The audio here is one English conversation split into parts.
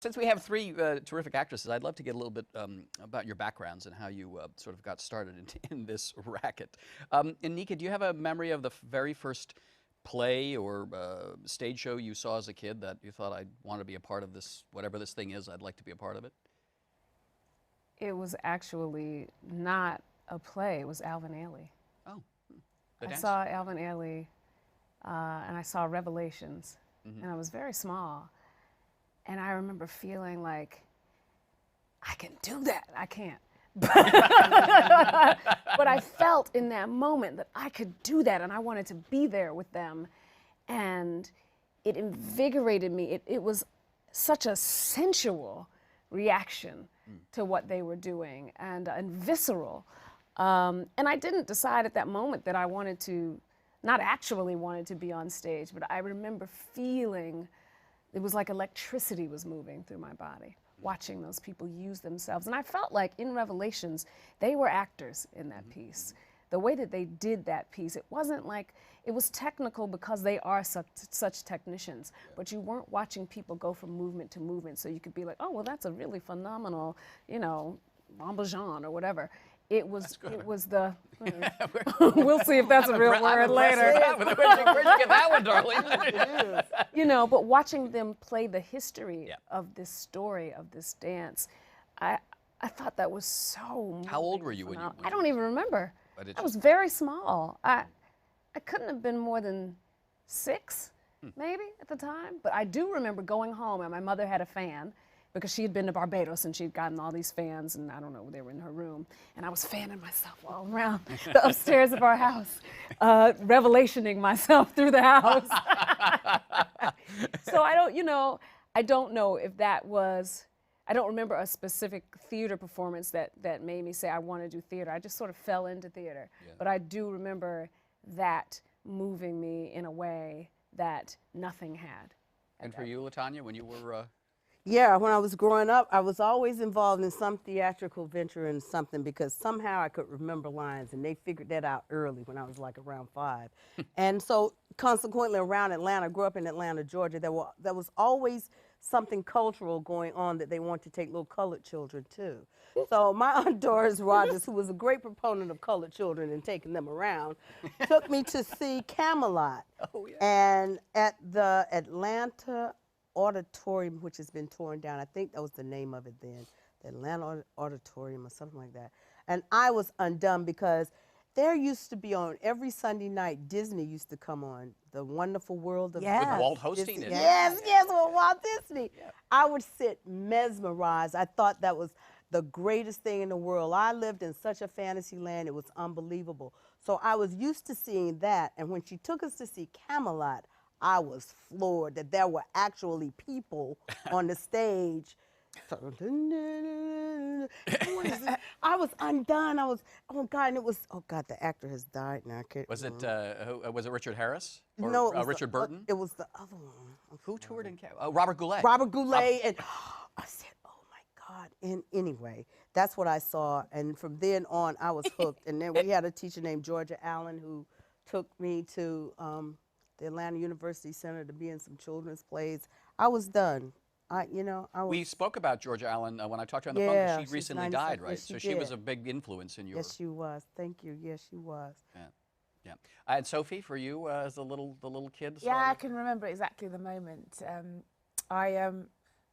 Since we have three terrific actresses, I'd love to get a little bit about your backgrounds and how you sort of got started in this racket. Anika, do you have a memory of the very first play or stage show you saw as a kid that you thought, I'd want to be a part of this, whatever this thing is, I'd like to be a part of it? It was actually not a play, it was Alvin Ailey. Oh, I saw Alvin Ailey and I saw Revelations, and I was very small. And I remember feeling like, I can do that. I can't. But I felt in that moment that I could do that, and I wanted to be there with them. And it invigorated me. It was such a sensual reaction to what they were doing, and visceral. And I didn't decide at that moment that I wanted to, not actually wanted to be on stage, but I remember feeling it was like electricity was moving through my body, watching those people use themselves. And I felt like in Revelations, they were actors in that piece. The way that they did that piece, it wasn't like, it was technical because they are such technicians, but you weren't watching people go from movement to movement, so you could be like, oh, well, that's a really phenomenal, you know, Jean or whatever. It was the, we'll see if that's a real word later. Where'd you get that one, darling? You know, but watching them play the history of this story, of this dance, I thought that was so How old were you when you? I don't even remember. I was very small. I couldn't have been more than 6, maybe, at the time. But I do remember going home, and my mother had a fan, because she had been to Barbados and she'd gotten all these fans, and I don't know, they were in her room. And I was fanning myself all around the upstairs of our house, revelationing myself through the house. So I don't know if that was, I don't remember a specific theater performance that made me say I want to do theater. I just sort of fell into theater. Yeah. But I do remember that moving me in a way that nothing had. And for you, LaTanya, when you were... Yeah, when I was growing up, I was always involved in some theatrical venture and something, because somehow I could remember lines, and they figured that out early when I was like around 5. And so consequently around Atlanta, I grew up in Atlanta, Georgia, there was always something cultural going on that they want to take little colored children to. So my Aunt Doris Rogers, who was a great proponent of colored children and taking them around, took me to see Camelot. Oh, yeah. And at the Atlanta Auditorium, which has been torn down. I think that was the name of it then, the Atlanta Auditorium or something like that. And I was undone, because there used to be on every Sunday night, Disney used to come on, The Wonderful World of With Walt hosting it. Yes, with Walt Disney. Yeah. I would sit mesmerized. I thought that was the greatest thing in the world. I lived in such a fantasy land, it was unbelievable. So I was used to seeing that, and when she took us to see Camelot, I was floored that there were actually people on the stage. I was undone. I was, oh God, and it was, oh God, the actor has died now. I can't was it Richard Harris? Or, no, it was Richard Burton? It was the other one. Who toured in Canada? Robert Goulet. Robert Goulet, and I said, oh my God. And anyway, that's what I saw, and from then on, I was hooked. And then we had a teacher named Georgia Allen who took me to the Atlanta University Center to be in some children's plays. I was done. We spoke about Georgia Allen when I talked to her on the phone, because she recently died, right? Yes, so she was a big influence in your... Yes, she was. Thank you. Yes, she was. Yeah. Yeah. And Sophie, for you as the little kid? Yeah, I can remember exactly the moment.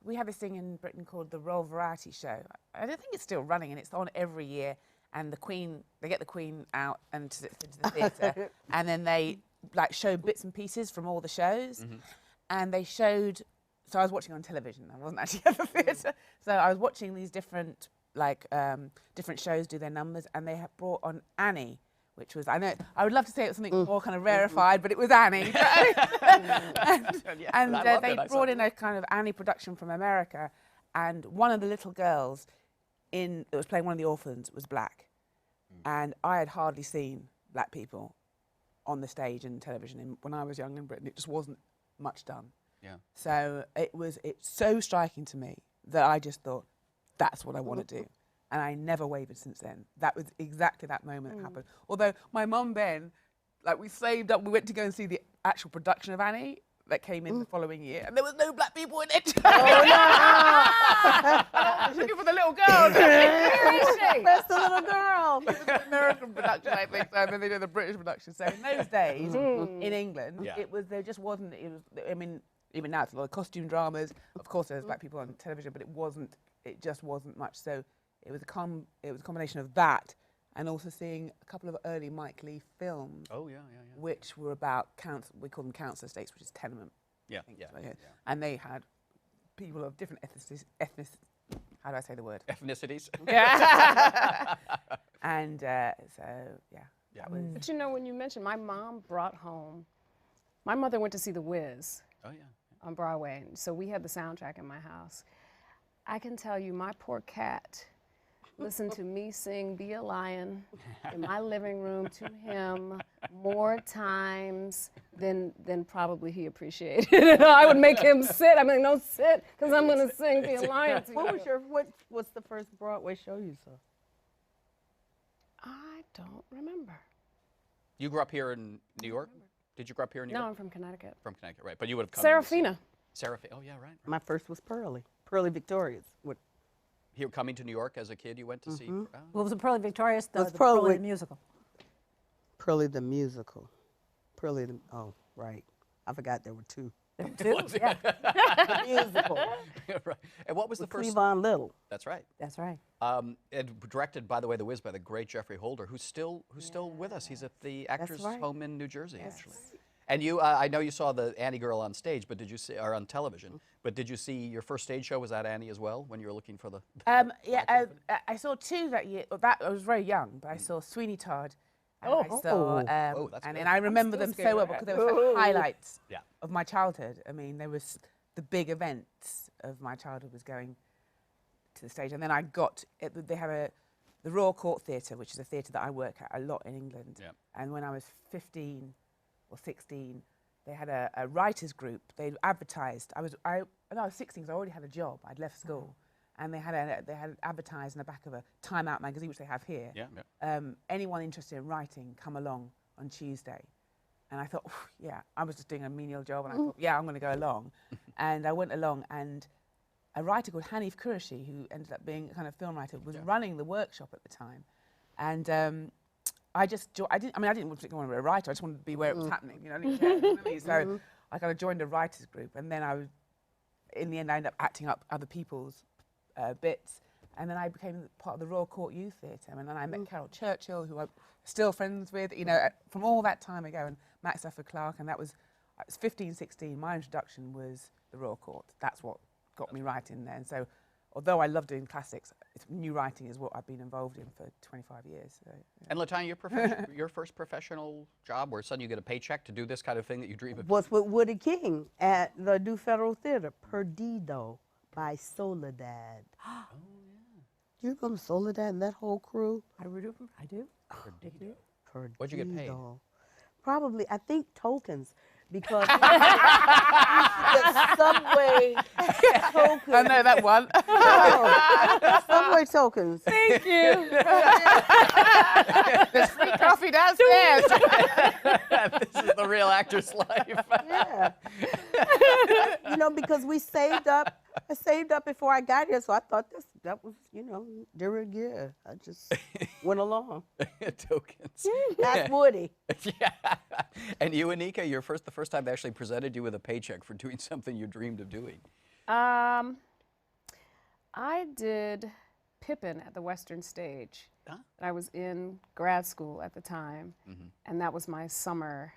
We have this thing in Britain called the Royal Variety Show. I don't think it's still running, and it's on every year. And the Queen, they get the Queen out into the theatre, and then they show bits and pieces from all the shows. And they showed, so I was watching on television, I wasn't actually at the theatre. So I was watching these different different shows do their numbers, and they have brought on Annie, which was, I know, I would love to say it was something more kind of rarefied, but it was Annie. and they brought in a kind of Annie production from America, and one of the little girls that was playing one of the orphans was black. And I had hardly seen black people on the stage and television when I was young in Britain. It just wasn't much done. Yeah. So it's so striking to me that I just thought, that's what I want to do. And I never wavered since then. That was exactly that moment that happened. Although my mum then, we saved up, we went to go and see the actual production of Annie, that came in the following year, and there was no black people in it. I was looking for the little girl. Where's the little girl? It was an American production, I think, so, and then they did the British production. So in those days, in England, Yeah. there just wasn't, I mean, even now it's a lot of costume dramas. Of course, there's black people on television, but it just wasn't much. So it was a combination of that, and also seeing a couple of early Mike Leigh films, Oh, yeah. which were about we call them council estates, which is tenement. Yeah, things, yeah, right? yeah. And they had people of different how do I say the word? Ethnicities. Yeah. And so, yeah. That was, But you know, when you mentioned, my mom brought home, my mother went to see The Wiz Oh, yeah. on Broadway, so we had the soundtrack in my house. I can tell you, my poor cat listened to me sing Be a Lion in my living room to him more times than probably he appreciated. I would make him sit. I mean, no, sit, because I'm going to sing Be a Lion to you. What's the first Broadway show you saw? I don't remember. You grew up here in New York? Did you grow up here in New No, York? I'm from Connecticut. From Connecticut, right. But you would have come Serafina. Serafina. Oh, yeah, right. My first was Pearly Victorious. Here, coming to New York as a kid, you went to see. Oh. Well, was it Pearly Victorious? Was The Pearly- Pearly musical. Pearly the musical. Oh, right. I forgot there were two. There were two. Yeah, The musical. Right. And what was the With first? Cleavon Little. That's right. that's right. And directed, by the way, The Wiz by the great Jeffrey Holder, who's still with us. He's at the Actors right. Home in New Jersey, actually. And you, I know you saw the Annie girl on stage, but did you see, or on television? But did you see your first stage show? Was that Annie as well? When you were looking for the? I saw two that year. I was very young, but I saw Sweeney Todd. And I saw, Oh, that's and good. then I remember them so well because they were such highlights Yeah. of my childhood. I mean, there was the big events of my childhood was going to the stage, and then I got. They have the Royal Court Theatre, which is a theatre that I work at a lot in England. Yeah. And when I was 15 or 16, they had a writers group. They advertised. I was 16 because I already had a job. I'd left school, and they had advertised in the back of a Time Out magazine, which they have here. Yeah. Anyone interested in writing, come along on Tuesday. And I thought, yeah, I was just doing a menial job, and I thought, yeah, I'm going to go along. And I went along, and a writer called Hanif Qureshi, who ended up being a kind of film writer, was running the workshop at the time. And I didn't particularly want to be a writer. I just wanted to be where it was happening. You know, I didn't care. You know what I mean? So I kind of joined a writers group, and then in the end, I ended up acting up other people's bits. And then I became part of the Royal Court Youth Theatre, and then I met Carol Churchill, who I'm still friends with, you know, from all that time ago, and Max Stafford Clark, and I was 15, 16. My introduction was the Royal Court. That's what got me right in there. And so, although I love doing classics, new writing is what I've been involved in for 25 years. So, yeah. And LaTanya, your first professional job, where suddenly you get a paycheck to do this kind of thing that you dream of. Was with Woody King at the New Federal Theater, Perdido by Soledad. Do you remember Soledad and that whole crew? I do. Perdido. Perdido. What'd you get paid? Probably, I think tokens, because the subway tokens. I know that one. Subway tokens. Thank you. There's free coffee downstairs. This is the real actor's life. Yeah. You know, because we saved up. I saved up before I got here, so I thought that was, you know, de rigueur. I just went along. Tokens. That's Woody. Yeah. And you, Anika, the first time they actually presented you with a paycheck for doing something you dreamed of doing. I did Pippin at the Western Stage. Huh? I was in grad school at the time, and that was my summer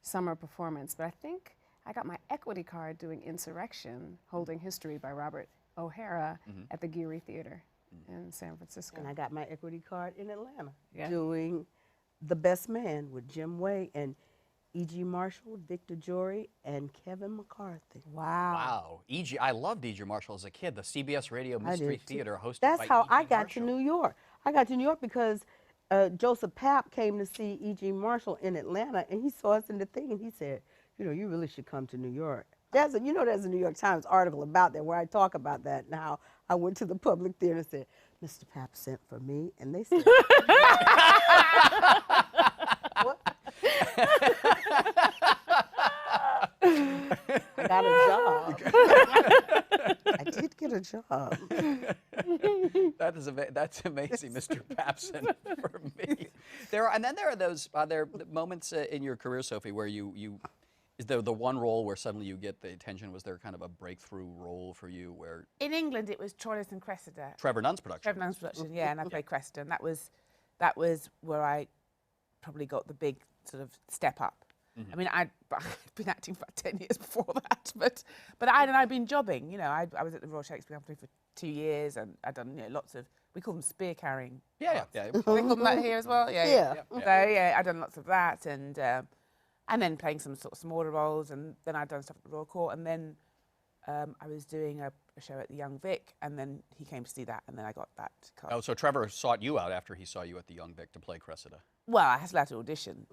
performance. But I think I got my equity card doing Insurrection, Holding History by Robert O'Hara at the Geary Theater in San Francisco. And I got my equity card in Atlanta Yeah. doing The Best Man with Jim Way and E.G. Marshall, Victor Jory, and Kevin McCarthy. Wow. Wow. E.G. I loved E.G. Marshall as a kid, the CBS Radio Mystery did too. Theater hosted That's by how E.G. I got Marshall. to New York. I got to New York because Joseph Papp came to see E.G. Marshall in Atlanta, and he saw us in the thing, and he said, you know, you really should come to New York. There's a New York Times article about that where I talk about that and how I went to the public theater and said, Mr. Papp sent for me, and they said, what? I got a job. I did get a job. That's amazing, Mr. Papson, for me. And then there are those moments in your career, Sophie, where is there the one role where suddenly you get the attention? Was there kind of a breakthrough role for you where? In England, it was Troilus and Cressida. Trevor Nunn's production. Trevor Nunn's production, yeah, and I played Cressida, and that was where I probably got the big sort of step up. I mean, I'd been acting for 10 years before that, but I'd been jobbing. You know, I was at the Royal Shakespeare Company for 2 years, and I'd done lots of, we call them spear carrying. Yeah. They call them that here as well. Yeah. So yeah, I'd done lots of that, and then playing some sort of smaller roles, and then I'd done stuff at the Royal Court, and then I was doing a show at the Young Vic, and then he came to see that, and then I got that cast. Oh, so Trevor sought you out after he saw you at the Young Vic to play Cressida. Well, I had to audition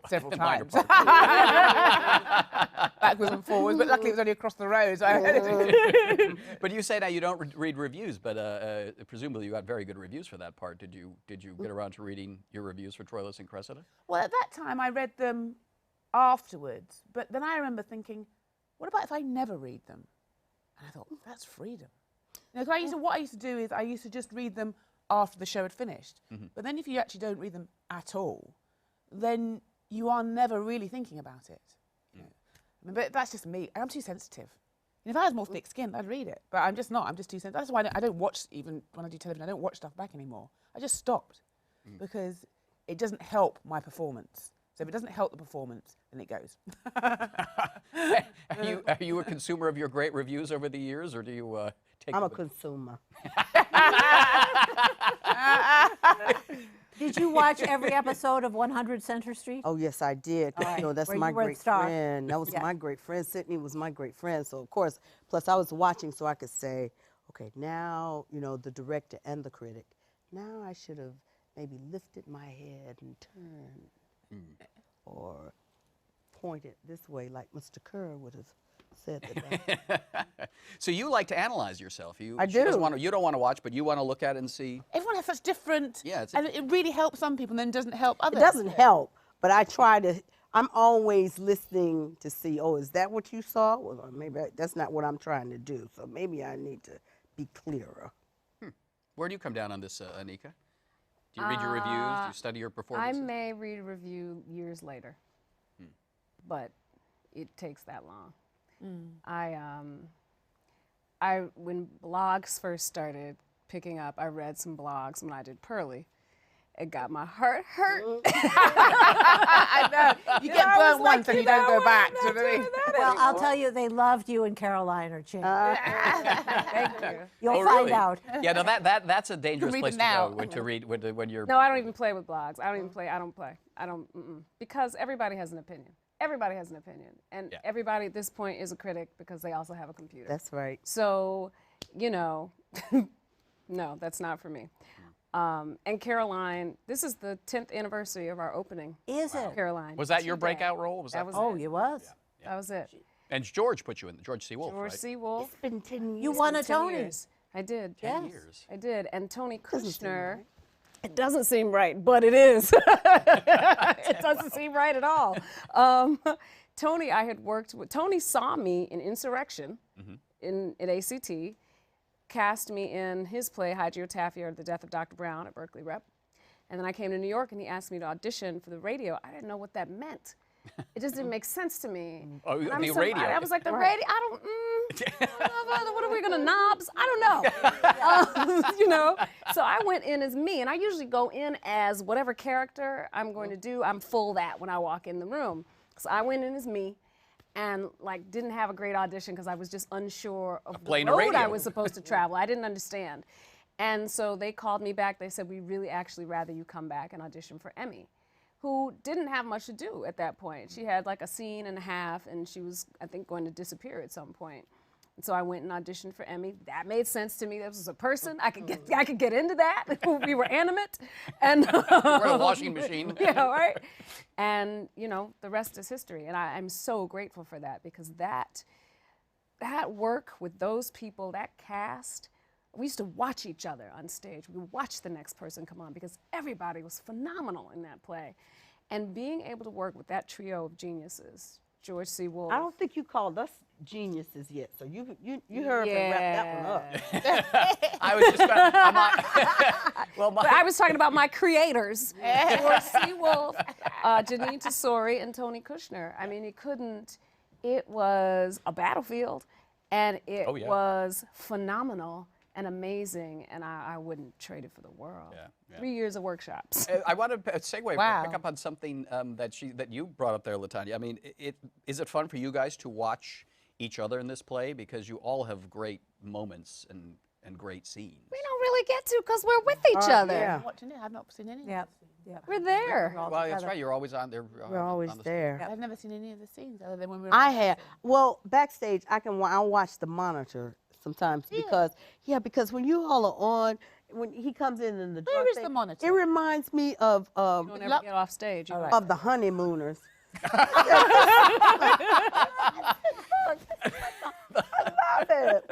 several minor times. Backwards and forwards, but luckily it was only across the road, so I had it. But you say now you don't read reviews, but presumably you got very good reviews for that part. Did you get around to reading your reviews for Troilus and Cressida? Well, at that time I read them afterwards, but then I remember thinking, what about if I never read them? And I thought, that's freedom. You know, 'cause what I used to do is I used to just read them after the show had finished. But then if you actually don't read them at all, then you are never really thinking about it. You know? I mean, but that's just me. I'm too sensitive. And if I had more thick skin, I'd read it. But I'm just not. I'm just too sensitive. That's why I don't watch, even when I do television, I don't watch stuff back anymore. I just stopped because it doesn't help my performance. So if it doesn't help the performance, then it goes. Are you a consumer of your great reviews over the years, or do you take? I'm a consumer. Did you watch every episode of 100 Center Street? Oh, yes, I did. All right. You know, that's Where my you were the great star. friend. That was my great friend. Sydney was my great friend. So, of course, plus I was watching so I could say, okay, now, you know, the director and the critic, now I should have maybe lifted my head and turned or pointed this way like Mr. Kerr would have said that. So you like to analyze yourself. I she doesn't do. wanna- you don't want to watch, but you want to look at it and see. Everyone has such different, Yeah, and it really helps some people and then doesn't help It others. doesn't help, but I try to, I'm always listening to see, oh, is that what you saw? Well, maybe that's not what I'm trying to do. So maybe I need to be clearer. Where do you come down on this, Anika? Do you read your reviews? Do you study your I performances? may read a review years later, but it takes that long. When blogs first started picking up, I read some blogs when I did Pearly. It got my heart hurt. I know. You get burnt once and you don't go back. Do you know what I mean? Well, I'll tell you, they loved you and Caroline or Chin. Thank you. You'll Oh, find really? out. Yeah, no, that's a dangerous read place them to now. go when you're. No, I don't even play with blogs. I don't even play. I don't play. I don't, because everybody has an opinion. Everybody has an opinion. And everybody at this point is a critic because they also have a computer. That's right. So, you know, no, that's not for me. And Caroline, this is the 10th anniversary of our opening. Is it? Caroline. Was that your Today. breakout role? Was That was Oh, it. you was? That was it. And George put you in. George C. Wolfe, George right? C. Wolfe. It's been 10 years. You won a 10 Tony. years. I did. 10 Yes. years. I did. And Tony Doesn't seem Kushner. right. It doesn't seem right, but it is. It doesn't seem right at all. Tony, I had worked with. Tony saw me in Insurrection at ACT, cast me in his play Hydriotaphia or The Death of Dr. Brown at Berkeley Rep. And then I came to New York and he asked me to audition for the radio. I didn't know what that meant. It just didn't make sense to me. Oh, And I'm the so- radio. I was like, the radio, I don't, what are we gonna, knobs? I don't know. You know? So I went in as me, and I usually go in as whatever character I'm going to do, I'm full that when I walk in the room. So I went in as me, and like didn't have a great audition because I was just unsure of the playing a road radio. I was supposed to travel. I didn't understand. And so they called me back. They said, we really actually rather you come back and audition for Emmy, who didn't have much to do at that point. She had like a scene and a half, and she was, I think, going to disappear at some point. And so I went and auditioned for Emmy. That made sense to me. This was a person. I could get into that. We were animate. And We're a washing machine. yeah, right? And, you know, the rest is history. And I'm so grateful for that, because that work with those people, that cast, we used to watch each other on stage. We would watch the next person come on because everybody was phenomenal in that play. And being able to work with that trio of geniuses George C. Wolfe. I don't think you called us geniuses yet, so you heard me wrap that one up. I was just going to, well, But I was talking about my creators, George C. Wolfe, Janine Tesori, and Tony Kushner. I mean, it was a battlefield, and it Oh, yeah. was phenomenal and amazing, and I wouldn't trade it for the world. Yeah, yeah. 3 years of workshops. I want to segue, Wow. pick up on something that you brought up there, LaTanya. I mean, is it fun for you guys to watch each other in this play, because you all have great moments and great scenes? We don't really get to because we're with each other. Yeah. I'm watching it. I've not seen any. Yeah. Of the scenes. Yeah. We're there. All Well, that's together. right. You're always on there. We're always there. I've never seen any of the scenes other than when we were. I have. Well, backstage, I'll watch the monitor sometimes because when you all are on, when he comes in the drunk is thing, the monitor? it reminds me of Don't ever get off stage. All right. of the honeymooners. I love it.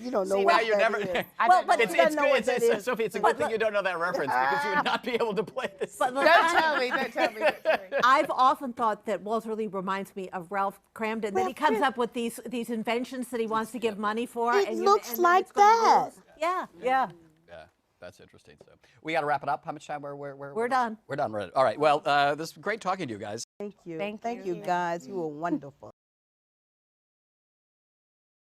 You don't know See, what now you're that never. is. Well, but It's, you don't it's, know good- what it's, that it's- is. Sophie, it's a good thing you don't know that reference, because you would not be able to play this. But Don't tell me. Don't tell me. Don't tell me. I've often thought that Walter Lee reminds me of Ralph Cramden, that he comes up with these inventions that he wants to give money for. It and looks and then like it's gonna that. lose. Yeah, yeah. Yeah, that's interesting. So we got to wrap it up. How much time? We're done. We're done. All right. Well, this is great talking to you guys. Thank you. Thank Thank you, guys. You were wonderful.